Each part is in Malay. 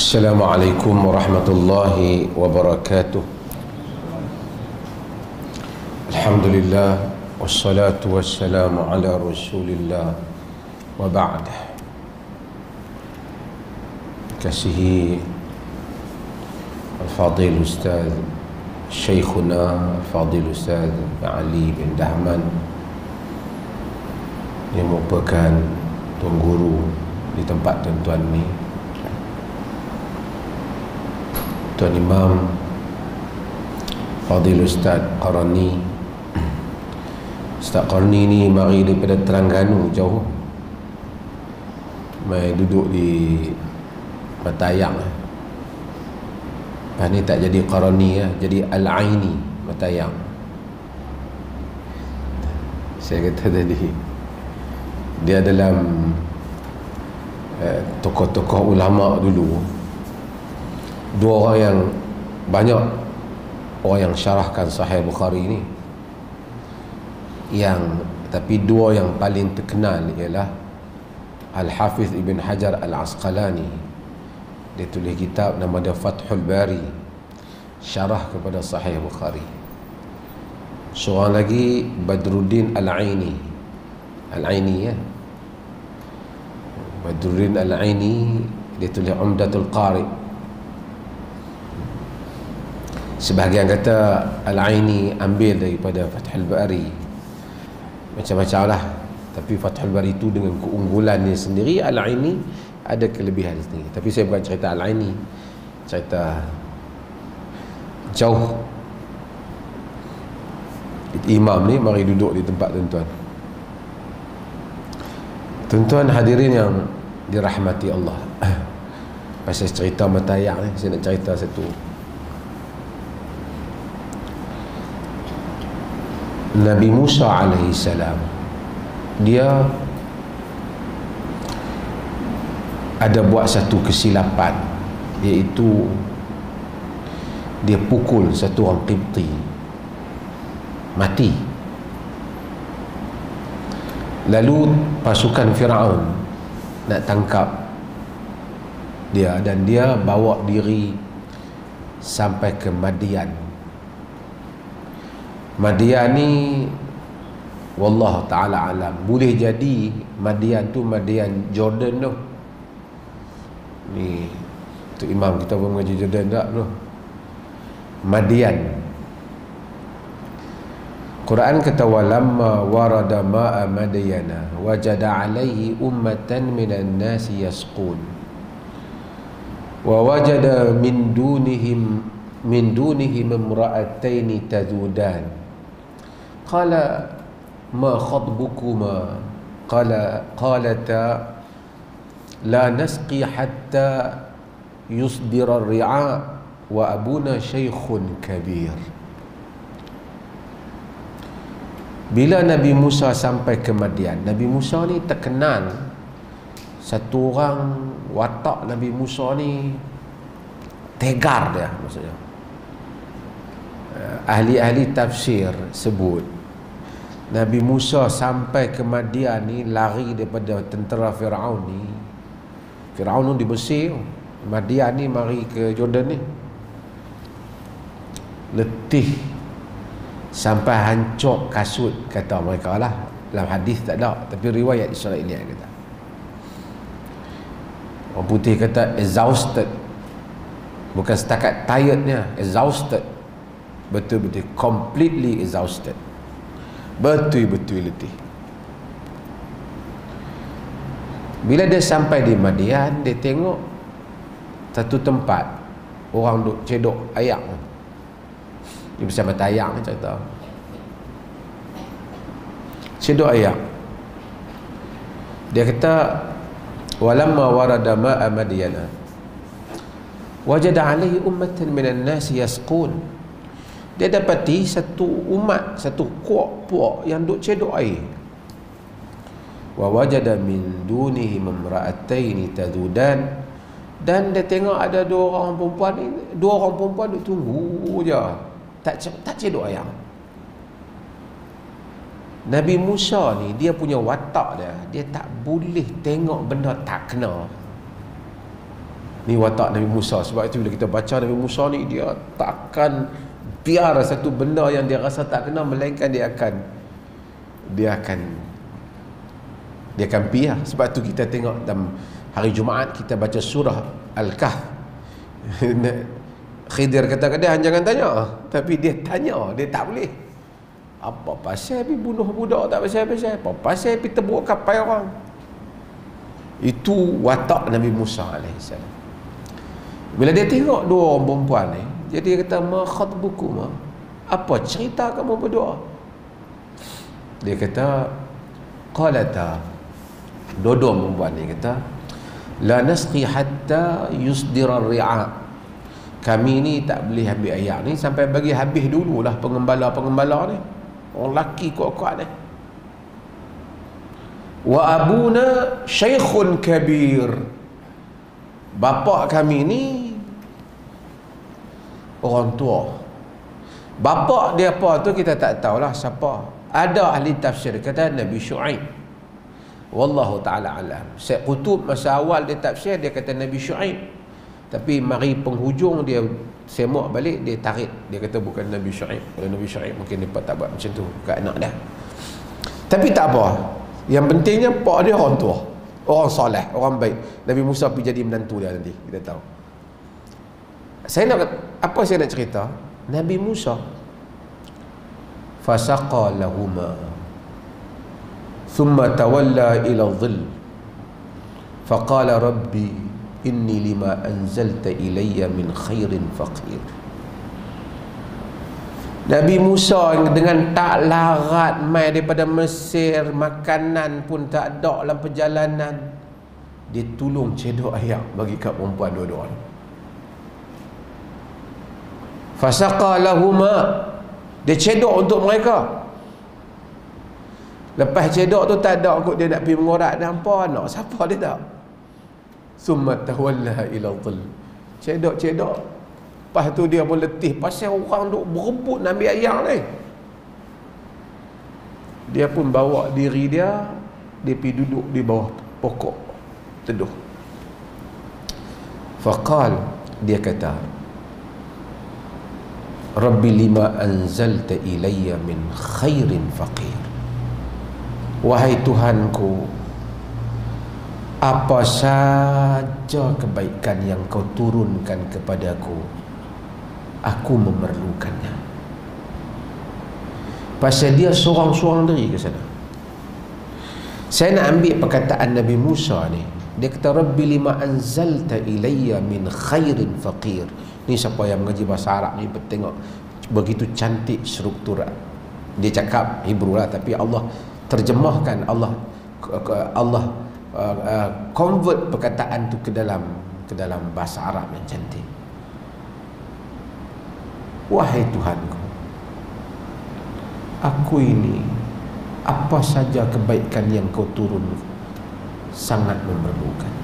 Assalamualaikum warahmatullahi wabarakatuh. Alhamdulillah, wassalatu wassalamu ala rasulillah, wa ba'd. Kasihi Al-Fadil Ustaz Syekhuna Al-Fadil Ustaz Ali bin Dahman, yang merupakan tuan guru di tempat tuan-tuan ni, Tuan Imam Fadil Ustaz Qarani. Ustaz Qarani ni mari daripada Terengganu jauh, mai duduk di Matayang. Lepas ni tak jadi Qarani lah, jadi Al-Aini Matayang. Saya kata tadi, dia dalam tokoh-tokoh ulama dulu, dua orang yang banyak orang yang syarahkan Sahih Bukhari ni, tapi dua yang paling terkenal ialah Al-Hafiz Ibn Hajar Al-Asqalani. Dia tulis kitab nama dia Fathul Bari, syarah kepada Sahih Bukhari. Seorang lagi Badruddin Al-Aini. Al-Aini ya, Badruddin Al-Aini, dia tulis Umdatul Qari. Sebahagian kata Al-Aini ambil daripada Fathul Bari, macam-macam lah. Tapi Fathul Bari itu dengan keunggulannya sendiri, Al-Aini ada kelebihan sendiri. Tapi saya bukan cerita Al-Aini, cerita jauh. Imam ni mari duduk di tempat tuan-tuan. Tuan-tuan hadirin yang dirahmati Allah, pasal cerita Matayang ni, saya nak cerita satu. Nabi Musa alaihi salam, dia ada buat satu kesilapan, iaitu dia pukul satu orang Qibti mati. Lalu pasukan Firaun nak tangkap dia, dan dia bawa diri sampai ke Madian. Madian ni wallahu ta'ala alam, boleh jadi Madian tu Madian Jordan tu. Ni tu imam kita pun mengaji Jordan tak tu, Madian. Quran kata walamma warada ma'a Madyana wajada alaihi ummatan minan nasi yasqun wa wajada min dunihim imra'ataini tazudan. Qala ma khatbukuma qalata la nasqi hatta yusdira ar-ri'a wa abuna shaykhun kabir. Bila Nabi Musa sampai ke Madian, Nabi Musa ni terkenal, satu orang watak Nabi Musa ni tegar dia, maksudnya. Ahli-ahli tafsir sebut Nabi Musa sampai ke Madian ni lari daripada tentera Firaun ni. Firaun ni di Mesir, Madian ni mari ke Jordan ni. Letih sampai hancur kasut, kata mereka lah. Dalam hadis tak ada, tapi riwayat Israelian kata. Orang putih kata exhausted, bukan setakat tirednya, exhausted, betul-betul completely exhausted, betul-betul letih. Bila dia sampai di Madian, dia tengok satu tempat orang duk cedok ayak. Dia bersama tayang ni cerita, cedok ayak. Dia kata walamma warada ma'a Madyana wajada alaihi ummatan minan nasi yasqun. Dia dapati satu umat, satu puak yang duk cedok air. Wa wajada min dunihi imra'ataini tazudan. Dan dia tengok ada dua orang perempuan duk tunggu je, tak cedok air. Nabi Musa ni, dia punya watak dia tak boleh tengok benda tak kena. Ni watak Nabi Musa. Sebab itu bila kita baca Nabi Musa ni, dia takkan biar satu benda yang dia rasa tak kena, melainkan dia akan biar. Sebab tu kita tengok dalam hari Jumaat kita baca surah Al-Kahf. Khidir kata dia jangan tanya, tapi dia tanya, dia tak boleh. Apa pasal pergi bunuh budak tak pasal-pasal? Apa pasal pergi tebuk kapal orang? Itu watak Nabi Musa AS. Bila dia tengok dua orang perempuan ni, jadi dia kata, ma khatbukum, apa cerita kamu berdua? Dia kata, qalata, dua-dua perempuan ni kata, la nasqi hatta yusdira ar-ri'a. Kami ni tak boleh ambil air ni sampai bagi habis dululah pengembala-pengembala ni, orang lelaki kuat-kuat ni. Wa abuna syaikhun kabir. Bapa kami ni orang tua. Bapa dia apa tu kita tak tahulah siapa. Ada ahli tafsir kata Nabi Syuaib. Wallahu ta'ala alam. Syekh Qutub masa awal dia tafsir, dia kata Nabi Syuaib. Tapi mari penghujung dia semak balik, dia tarik, dia kata bukan Nabi Syuaib. Kalau Nabi Syuaib mungkin dia tak buat macam tu kat anak dia. Tapi tak apa, yang pentingnya pak dia orang tua, orang soleh, orang baik. Nabi Musa pergi jadi menantu dia nanti, kita tahu. Apa saya nak cerita, Nabi Musa fasaqa lahuma thumma tawalla ila dhill faqala rabbi inni lima anzalta ilayya min khairin faqir. Nabi Musa dengan tak larat mai daripada Mesir, makanan pun tak ada dalam perjalanan, dia tolong cedok air bagi kat perempuan dua-dua. Fasaqa lahuma, dia cedok untuk mereka. Lepas cedok tu tak ada kot dia nak pergi mengorak dan apa anak siapa dia tak. Summa tawalla ila dhill. Cedok. Lepas tu dia pun letih pasal orang duk berebut nak ambil air ni. Dia pun bawa diri dia pergi duduk di bawah pokok teduh. Faqal, dia kata, Rabbi lima anzalta ilayya min khairin faqir. Wahai Tuhanku, apa saja kebaikan yang kau turunkan kepadaku, aku memerlukannya. Pasal dia seorang-seorang diri ke sana. Saya nak ambil perkataan Nabi Musa ni. Dia kata Rabbi lima anzalta ilayya min khairin faqir. Ni siapa yang mengaji bahasa Arab ni tengok begitu cantik struktur. Dia cakap Hebrew lah, tapi Allah terjemahkan, Allah convert perkataan tu ke dalam bahasa Arab yang cantik. Wahai Tuhanku, aku ini apa saja kebaikan yang kau turun sangat memerlukan.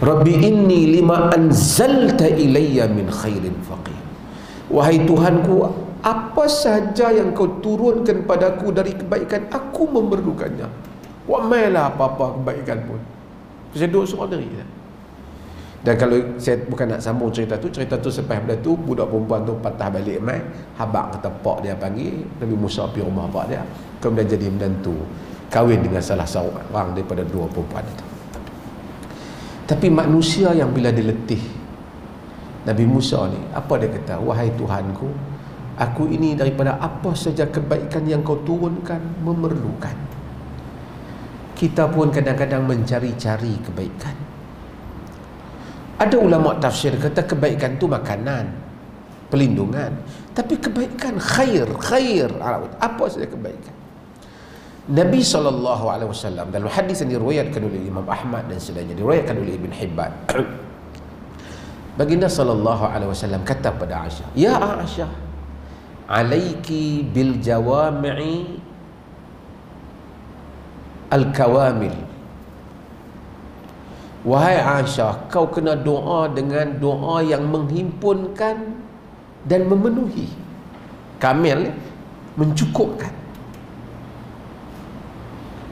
Rabbi inni lima anzalta ilayya min khairin faqir. Wahai Tuhanku, apa saja yang kau turunkan padaku dari kebaikan, aku memerlukannya. Buat mainlah apa-apa kebaikan pun. Saya duduk seorang diri. Dan kalau saya bukan nak sambung cerita tu selepas pada tu budak perempuan tu patah balik mai, habaq kata pak dia panggil, Nabi Musa pergi rumah pak dia, kemudian jadi menantu, kahwin dengan salah seorang daripada dua perempuan itu. Tapi manusia yang bila diletih, Nabi Musa ni apa dia kata, wahai Tuhanku, aku ini daripada apa saja kebaikan yang kau turunkan memerlukan. Kita pun kadang-kadang mencari-cari kebaikan. Ada ulama tafsir kata kebaikan tu makanan, pelindungan. Tapi kebaikan khair, apa saja kebaikan. Nabi SAW dalam hadis yang diriwayatkan oleh Imam Ahmad dan selainnya, diriwayatkan oleh Ibn Hibban, baginda SAW kata pada Aisyah, ya Aisyah, alaiki bil jawami'i al-kawamil. Wahai Aisyah, kau kena doa dengan doa yang menghimpunkan dan memenuhi. Kamil, mencukupkan.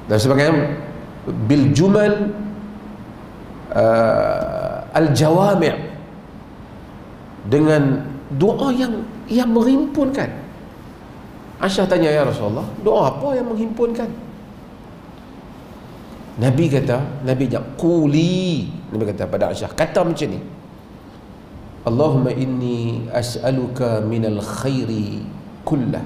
Dan sebagainya bil jumal al-jawami', dengan doa yang menghimpunkan. Aisyah tanya, ya Rasulullah, doa apa yang menghimpunkan? Nabi kata, Nabi kata pada Aisyah, kata macam ni, Allahumma inni as'aluka minal khairi kullah.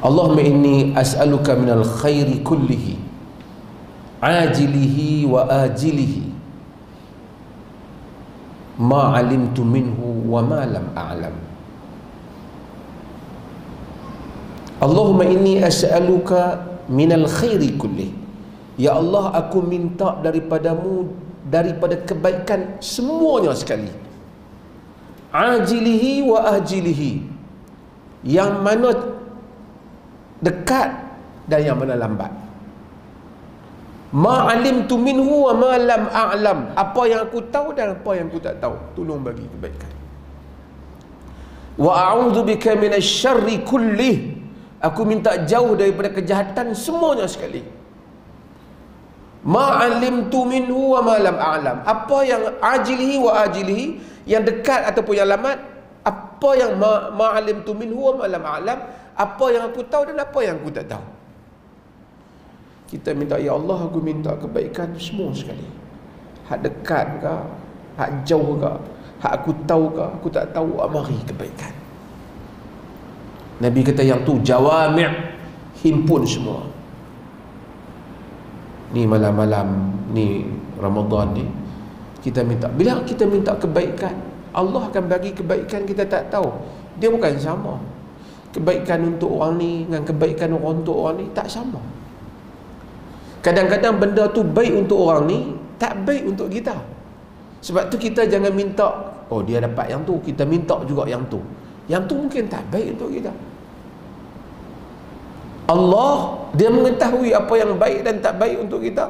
Allahumma inni as'aluka minal khairi kullihi, ajilihi wa ajilihi, ma alimtu minhu wa ma lam a'lam. Allahumma inni as'aluka minal khairi kullih. Ya Allah, aku minta daripadamu daripada kebaikan semuanya sekali. Ajilihi wa ajilihi, yang mana dekat dan yang mana lambat. Ma alimtu minhu wa ma lam a'lam, apa yang aku tahu dan apa yang aku tak tahu, tolong bagi kebaikan. Wa a'udzu bika minasy syarri kullih, aku minta jauh daripada kejahatan semuanya sekali. Ma alimtu minhu wa ma lam a'lam, apa yang ajilihi wa ajilihi, yang dekat ataupun yang lambat. Apa yang ma alimtu minhu wa ma lam a'lam, apa yang aku tahu dan apa yang aku tak tahu. Kita minta, ya Allah, aku minta kebaikan semua sekali. Hak dekat ke, hak jauh ke, hak aku tahu ke, aku tak tahu, mari kebaikan. Nabi kata yang tu jawami', himpun semua. Ni malam-malam ni Ramadan ni, kita minta, bila kita minta kebaikan, Allah akan bagi kebaikan kita tak tahu. Dia bukan sama. Kebaikan untuk orang ni dengan kebaikan orang untuk orang ni tak sama. Kadang-kadang benda tu baik untuk orang ni, tak baik untuk kita. Sebab tu kita jangan minta, oh dia dapat yang tu, kita minta juga yang tu. Yang tu mungkin tak baik untuk kita. Allah, dia mengetahui apa yang baik dan tak baik untuk kita.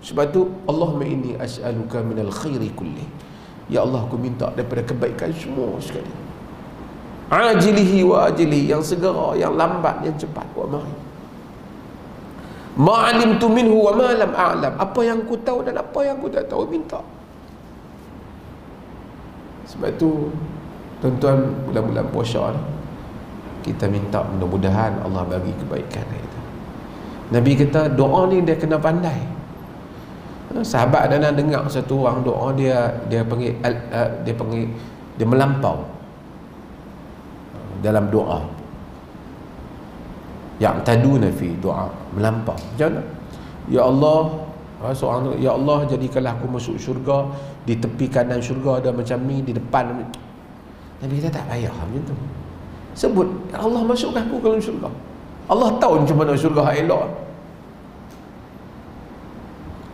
Sebab tu, Allahumma inni as'aluka minal khairi kulli. Ya Allah, aku minta daripada kebaikan semua sekali. Ajilihi wa ajilihi, yang segera, yang lambat, yang cepat. Wa mari. Ma alimtu minhu wa ma lam a'lam, apa yang aku tahu dan apa yang aku tak tahu, minta. Sebab tu tuan-tuan, bulan-bulan puasa ni kita minta mudah-mudahan Allah bagi kebaikan kita. Nabi kata doa ni dia kena pandai. Sahabat dan dengar satu orang doa, dia panggil dia melampau dalam doa. Yang taduna fi doa, melampau. Macam mana? Ya Allah, seorang tu, ya Allah, jadikanlah aku masuk syurga, di tepi kanan syurga ada macam ni, di depan. Nabi kata tak payah macam tu. Sebut, ya Allah, masukkan aku ke dalam syurga. Allah tahu macam mana syurga hak elok.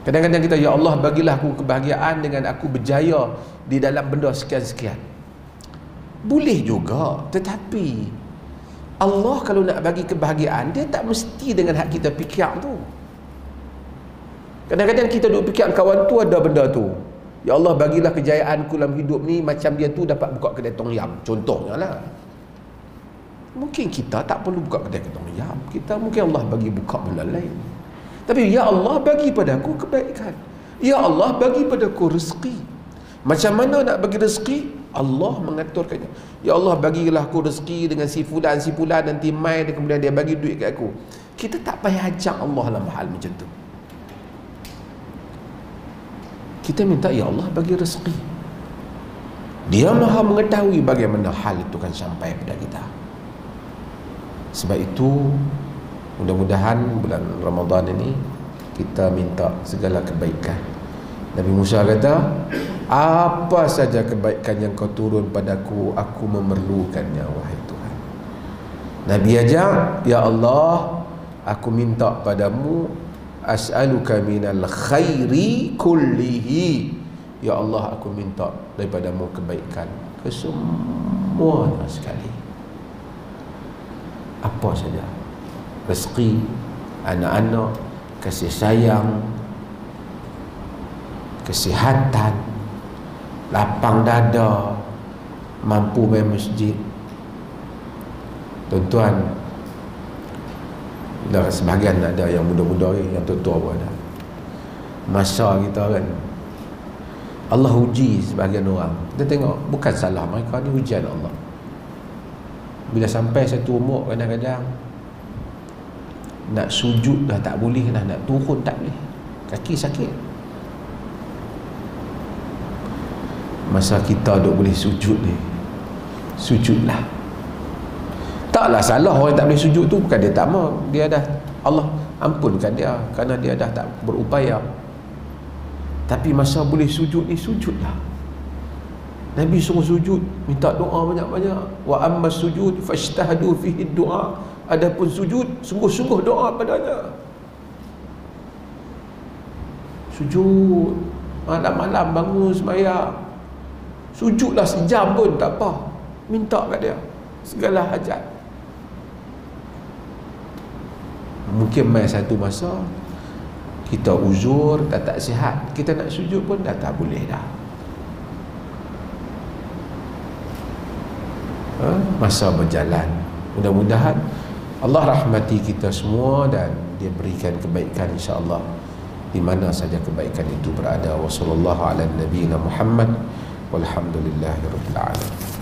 Kadang-kadang kita, ya Allah, bagilah aku kebahagiaan dengan aku berjaya di dalam benda sekian-sekian. Boleh juga, tetapi Allah kalau nak bagi kebahagiaan, dia tak mesti dengan hak kita fikir tu. Kadang-kadang kita duk fikir kawan tu ada benda tu, ya Allah, bagilah kejayaan aku dalam hidup ni macam dia tu dapat buka kedai tong yam, contohnya lah. Mungkin kita tak perlu buka kedai tong yam, kita mungkin Allah bagi buka benda lain. Tapi ya Allah, bagi padaku kebaikan. Ya Allah, bagi padaku rezeki. Macam mana nak bagi rezeki? Allah mengaturkannya. Ya Allah, bagilah aku rezeki dengan si fulan nanti mai dan kemudian dia bagi duit kat aku. Kita tak payah ajak Allah dalam hal macam tu. Kita minta, ya Allah, bagi rezeki. Dia Maha mengetahui bagaimana hal itu kan sampai pada kita. Sebab itu mudah-mudahan bulan Ramadan ini kita minta segala kebaikan. Nabi Musa kata, apa saja kebaikan yang kau turun padaku, aku memerlukannya, wahai Tuhan. Nabi ajak, ya Allah, aku minta padamu, as'aluka minal khairi kullihi. Ya Allah, aku minta daripadamu kebaikan kesemuanya sekali. Apa saja, rezeki, anak-anak, kasih sayang, kesihatan, lapang dada, mampu main masjid. Tuan-tuan, sebahagian ada yang muda-muda, yang tua-tua pun ada. masa kita kan, Allah uji sebagian orang. Kita tengok, bukan salah mereka, ni ujian Allah. Bila sampai satu umur, kadang-kadang nak sujud dah tak boleh dah, nak turun tak boleh, kaki sakit. Masa kita duk boleh sujud ni, sujudlah. Taklah salah orang tak boleh sujud tu, bukan dia tak mau, dia dah, Allah ampunkan dia kerana dia dah tak berupaya. Tapi masa boleh sujud ni, sujudlah. Nabi suruh sujud, minta doa banyak-banyak. Wa amma sujud fashtahadu fihi doa. Adapun sujud, sungguh-sungguh doa padanya. Sujud malam-malam, bangun sembahyang, sujudlah sejam pun tak apa, minta kat dia segala hajat. Mungkin mai satu masa kita uzur, tak sihat, kita nak sujud pun dah tak boleh dah. Masa berjalan, mudah-mudahan Allah rahmati kita semua dan dia berikan kebaikan insya-Allah di mana saja kebaikan itu berada. Wassallallahu ala nabiyyina Muhammad walhamdulillahirabbil alamin.